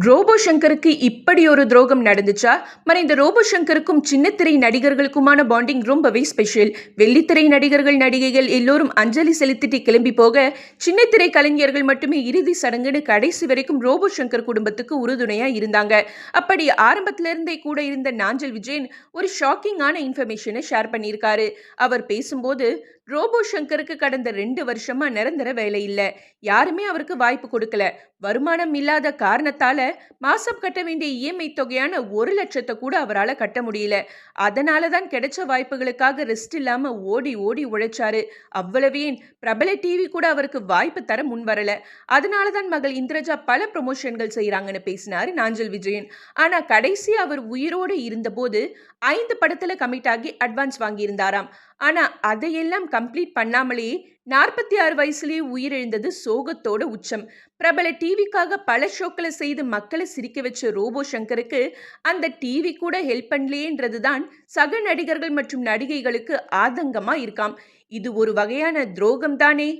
Robot சங்கருக்கு இப்படி ஒரு துரோகம் நடந்துச்சா? இந்த ரோபோ சங்கருக்கும் சின்னத்திரை நடிகர்களுக்குமான பாண்டிங் ரொம்பவே ஸ்பெஷல். வெள்ளித்திரை நடிகர்கள் நடிகைகள் எல்லோரும் அஞ்சலி செலுத்திட்டு கிளம்பி போக, சின்னத்திரை கலைஞர்கள் மட்டுமே இறுதி சடங்குன்னு கடைசி வரைக்கும் ரோபோ சங்கர் குடும்பத்துக்கு உறுதுணையா இருந்தாங்க. அப்படி ஆரம்பத்துல இருந்தே கூட இருந்த நாஞ்சல் விஜயன் ஒரு ஷாக்கிங்கான இன்ஃபர்மேஷனை ஷேர் பண்ணியிருக்காரு. அவர் பேசும்போது, ரோபோ சங்கருக்கு கடந்த 2 வருஷமா நிரந்தர வேலை இல்ல. யாருமே அவருக்கு வாய்ப்பு கொடுக்கல. வருமானம் இல்லாத காரணத்தால மாசம் கட்ட வேண்டிய இஎம்ஐ தொகையான 1,00,000 கூட அவரால கட்ட முடியல. அதனால தான் கிடைச்ச வாய்ப்புகளுக்காக ரெஸ்ட் இல்லாம ஓடி ஓடி உழைச்சாரு. அவ்வளவு ஏன், பிரபல டிவி கூட அவருக்கு வாய்ப்பு தர முன் வரல. அதனால தான் மகள் இந்திரஜா பல ப்ரொமோஷன்கள் செய்யறாங்கன்னு பேசினாரு நாஞ்சல் விஜயன். ஆனா கடைசி அவர் உயிரோடு இருந்தபோது 5 படத்துல கமிட் ஆகி அட்வான்ஸ் வாங்கியிருந்தாராம். ஆனா அதையெல்லாம் கம்ப்ளீட் பண்ணாமலே 46 வயசுலயே உயிரிழந்தது சோகத்தோட உச்சம். பிரபல டிவிக்காக பல ஷோக்களை செய்து மக்களை சிரிக்க வச்ச ரோபோ சங்கருக்கு அந்த டிவி கூட ஹெல்ப் பண்ணலையேன்றது தான் சக நடிகர்கள் மற்றும் நடிகைகளுக்கு ஆதங்கமா இருக்காம். இது ஒரு வகையான துரோகம் தானே.